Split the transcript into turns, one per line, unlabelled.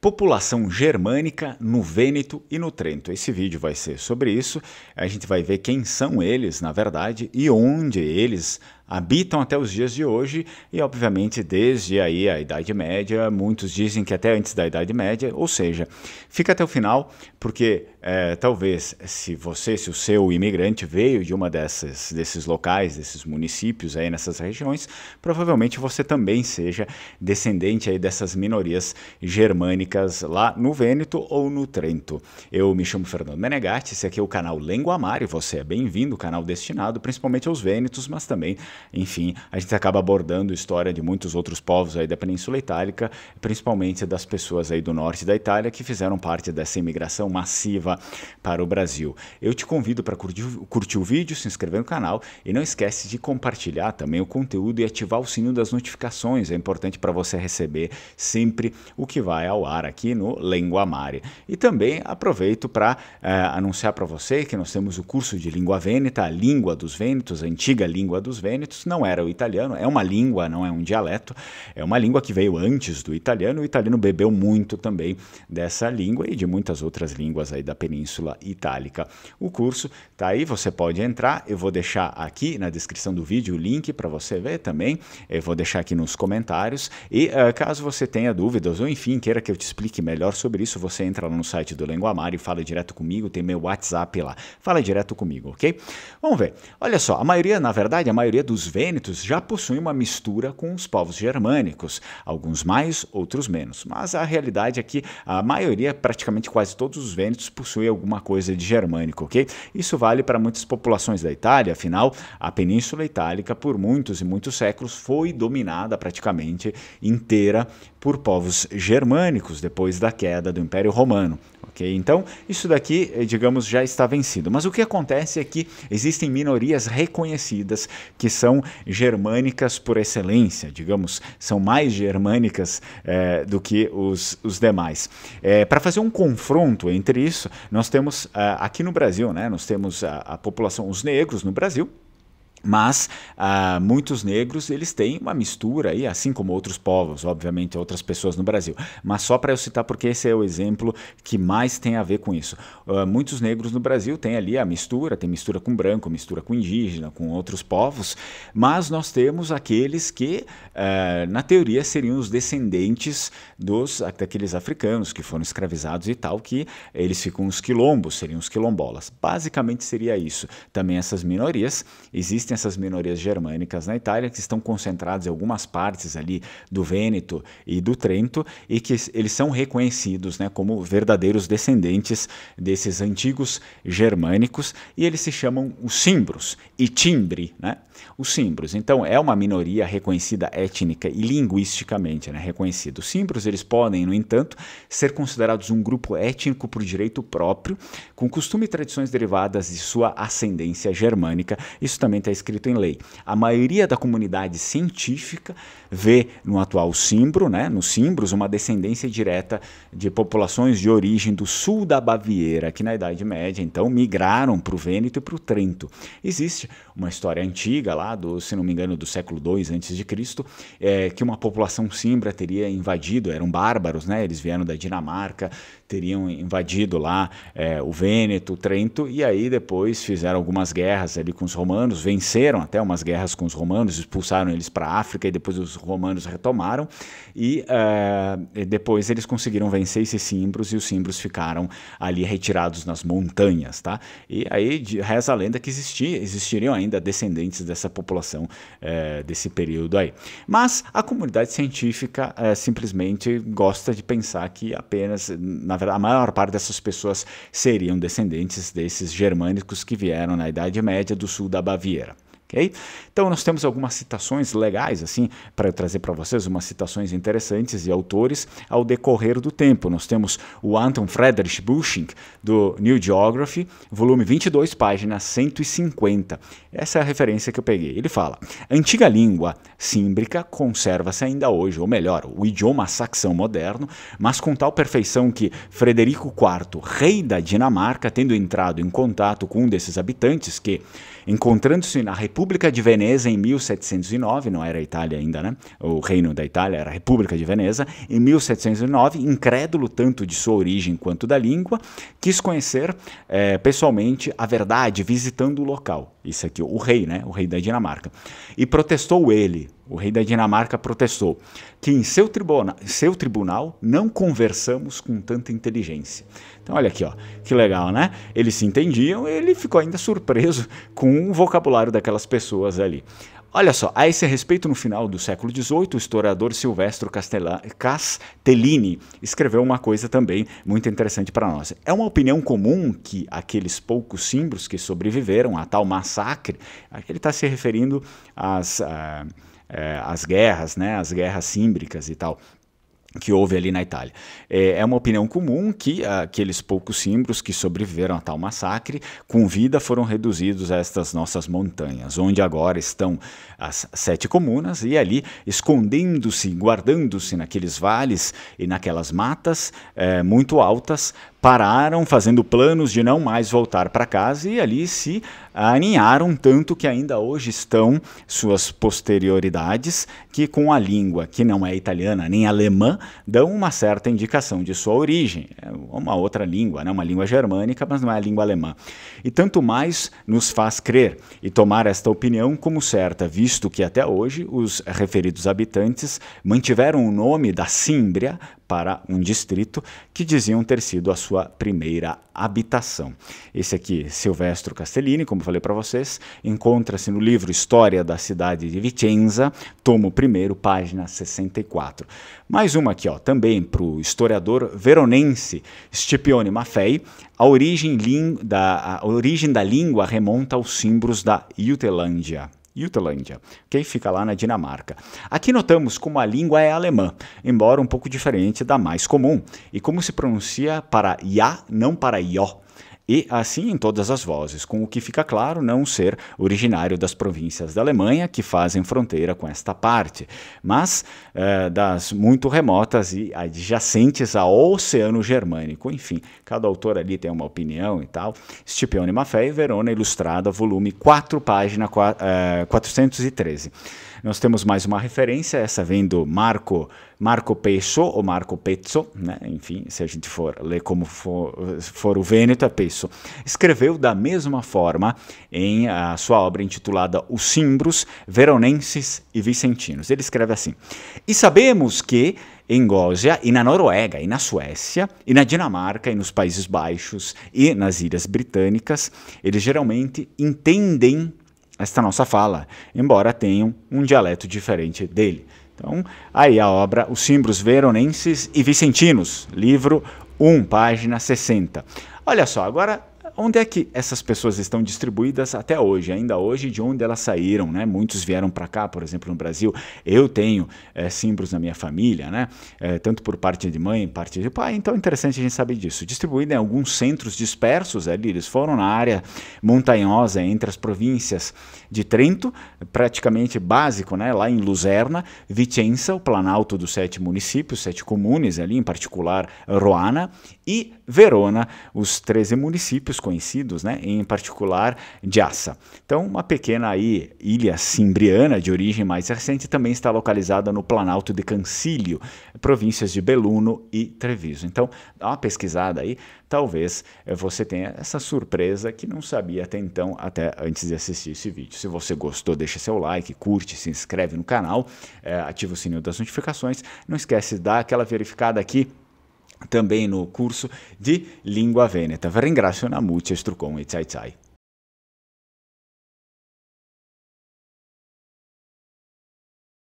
População germânica no Vêneto e no Trento. Esse vídeo vai ser sobre isso. A gente vai ver quem são eles, na verdade, e onde eles habitam até os dias de hoje e, obviamente, desde aí a Idade Média. Muitos dizem que até antes da Idade Média, ou seja, fica até o final, porque talvez se o seu imigrante veio de uma desses locais, desses municípios aí nessas regiões, provavelmente você também seja descendente aí dessas minorias germânicas lá no Vêneto ou no Trento. Eu me chamo Fernando Menegatti, esse aqui é o canal Lenguamar e você é bem-vindo, canal destinado principalmente aos vênetos, mas também, enfim, a gente acaba abordando a história de muitos outros povos aí da Península Itálica, principalmente das pessoas aí do norte da Itália que fizeram parte dessa imigração massiva para o Brasil. Eu te convido para curtir o vídeo, se inscrever no canal e não esquece de compartilhar também o conteúdo e ativar o sininho das notificações. É importante para você receber sempre o que vai ao ar aqui no Lenguamare. E também aproveito para anunciar para você que nós temos o curso de Língua Vêneta, a língua dos vênetos, a antiga língua dos vênetos. Não era o italiano, é uma língua, não é um dialeto, é uma língua que veio antes do italiano. O italiano bebeu muito também dessa língua e de muitas outras línguas aí da Península Itálica. O curso tá aí, você pode entrar, eu vou deixar aqui na descrição do vídeo o link para você ver também, eu vou deixar aqui nos comentários e caso você tenha dúvidas ou enfim queira que eu te explique melhor sobre isso, você entra lá no site do Lenguamar e fala direto comigo, tem meu WhatsApp lá, fala direto comigo, ok? Vamos ver, olha só, na verdade a maioria dos vênetos já possui uma mistura com os povos germânicos, alguns mais, outros menos, mas a realidade é que a maioria, praticamente quase todos os vênetos possuem alguma coisa de germânico, ok? Isso vale para muitas populações da Itália, afinal, a Península Itálica por muitos e muitos séculos foi dominada praticamente inteira por povos germânicos depois da queda do Império Romano. Okay? Então, isso daqui, digamos, já está vencido. Mas o que acontece é que existem minorias reconhecidas que são germânicas por excelência, digamos, são mais germânicas do que os demais. Para fazer um confronto entre isso, nós temos aqui no Brasil, né, nós temos a população, os negros no Brasil, mas muitos negros eles têm uma mistura aí, assim como outros povos, obviamente outras pessoas no Brasil, mas só para eu citar porque esse é o exemplo que mais tem a ver com isso. Muitos negros no Brasil têm ali a mistura, tem mistura com branco, mistura com indígena, com outros povos, mas nós temos aqueles que na teoria seriam os descendentes daqueles africanos que foram escravizados e tal, que eles ficam os quilombos, seriam os quilombolas. Basicamente seria isso. Também essas minorias, existem essas minorias germânicas na Itália que estão concentradas em algumas partes ali do Vêneto e do Trento e que eles são reconhecidos, né, como verdadeiros descendentes desses antigos germânicos e eles se chamam os cimbros e timbri, né? Os cimbros. Então é uma minoria reconhecida étnica e linguisticamente, né, reconhecida. Os cimbros eles podem, no entanto, ser considerados um grupo étnico por direito próprio, com costume e tradições derivadas de sua ascendência germânica. Isso também está escrito em lei. A maioria da comunidade científica vê no atual cimbro, né, nos cimbros, uma descendência direta de populações de origem do sul da Baviera, que na Idade Média, então, migraram para o Vêneto e para o Trento. Existe uma história antiga lá, se não me engano, do século II a.C., que uma população cimbra teria invadido, eram bárbaros, né, eles vieram da Dinamarca, teriam invadido lá o Vêneto, o Trento, e aí depois fizeram algumas guerras ali com os romanos, venceram até umas guerras com os romanos, expulsaram eles para a África e depois os romanos retomaram e depois eles conseguiram vencer esses cimbros e os cimbros ficaram ali retirados nas montanhas, tá? E aí reza a lenda que existiriam ainda descendentes dessa população desse período aí. Mas a comunidade científica simplesmente gosta de pensar que apenas, na verdade, a maior parte dessas pessoas seriam descendentes desses germânicos que vieram na Idade Média do sul da Baviera. Okay? Então nós temos algumas citações legais assim para eu trazer para vocês, umas citações interessantes de autores ao decorrer do tempo. Nós temos o Anton Friedrich Busching do New Geography, volume 22, página 150. Essa é a referência que eu peguei. Ele fala: a antiga língua símbrica conserva-se ainda hoje, ou melhor, o idioma saxão moderno, mas com tal perfeição que Frederico IV, rei da Dinamarca, tendo entrado em contato com um desses habitantes que, encontrando-se na República República de Veneza em 1709, não era a Itália ainda, né? O Reino da Itália era a República de Veneza. Em 1709, incrédulo tanto de sua origem quanto da língua, quis conhecer pessoalmente a verdade visitando o local. Isso aqui, o rei, né? O rei da Dinamarca. E protestou ele, o rei da Dinamarca protestou, que em seu tribunal não conversamos com tanta inteligência. Então olha aqui, ó, que legal, né? Eles se entendiam, ele ficou ainda surpreso com o vocabulário daquelas pessoas ali. Olha só, a esse respeito, no final do século XVIII, o historiador Silvestro Castellini escreveu uma coisa também muito interessante para nós. É uma opinião comum que aqueles poucos símbolos que sobreviveram a tal massacre, ele está se referindo às guerras, né, as guerras símbricas e tal, que houve ali na Itália. É uma opinião comum que aqueles poucos símbolos que sobreviveram a tal massacre, com vida foram reduzidos a estas nossas montanhas, onde agora estão as 7 comunas, e ali, escondendo-se, guardando-se naqueles vales e naquelas matas muito altas, pararam fazendo planos de não mais voltar para casa e ali se aninharam tanto que ainda hoje estão suas posterioridades que com a língua que não é italiana nem alemã dão uma certa indicação de sua origem. É uma outra língua, né? Uma língua germânica, mas não é a língua alemã. E tanto mais nos faz crer e tomar esta opinião como certa, visto que até hoje os referidos habitantes mantiveram o nome da Símbria para um distrito que diziam ter sido a sua primeira habitação. Esse aqui, Silvestro Castellini, como falei para vocês, encontra-se no livro História da cidade de Vicenza, tomo 1º, página 64. Mais uma aqui, ó, também para o historiador veronense Scipione Maffei, a origem da língua remonta aos símbolos da Jutlândia, que fica lá na Dinamarca. Aqui notamos como a língua é alemã, embora um pouco diferente da mais comum, e como se pronuncia para ya, não para ió, e assim em todas as vozes, com o que fica claro não ser originário das províncias da Alemanha que fazem fronteira com esta parte, mas das muito remotas e adjacentes ao Oceano Germânico. Enfim, cada autor ali tem uma opinião e tal. Scipione Maffei, Verona Ilustrada, volume 4, página 413. Nós temos mais uma referência, essa vem do Marco Pesso, ou Marco Pezzo, né? Enfim, se a gente for ler como for o Vêneto, é Pesso. Escreveu da mesma forma em a sua obra intitulada Os Símbolos Veronenses e Vicentinos. Ele escreve assim: e sabemos que em Gósia, e na Noruega, e na Suécia, e na Dinamarca, e nos Países Baixos, e nas Ilhas Britânicas, eles geralmente entendem esta nossa fala, embora tenham um dialeto diferente dele. Então, aí a obra Os Símbolos Veronenses e Vicentinos, livro 1, página 60. Olha só, agora, onde é que essas pessoas estão distribuídas até hoje? Ainda hoje, de onde elas saíram, né? Muitos vieram para cá, por exemplo, no Brasil. Eu tenho símbolos na minha família, né? Tanto por parte de mãe, parte de pai. Então é interessante a gente saber disso. Distribuída em alguns centros dispersos ali. Eles foram na área montanhosa entre as províncias de Trento, praticamente básico, né? Lá em Luzerna, Vicenza, o planalto dos 7 municípios, 7 comunes ali, em particular Roana, e Verona, os 13 municípios conhecidos, né, em particular Giassa. Então, uma pequena aí, ilha cimbriana de origem mais recente também está localizada no Planalto de Cancílio, províncias de Belluno e Treviso. Então, dá uma pesquisada aí, talvez você tenha essa surpresa que não sabia até então, até antes de assistir esse vídeo. Se você gostou, deixa seu like, curte, se inscreve no canal, ativa o sininho das notificações. Não esquece de dar aquela verificada aqui também no curso de Língua Vêneta. Vi ringrazio, Namucci, Strucon e Tsai Tsai.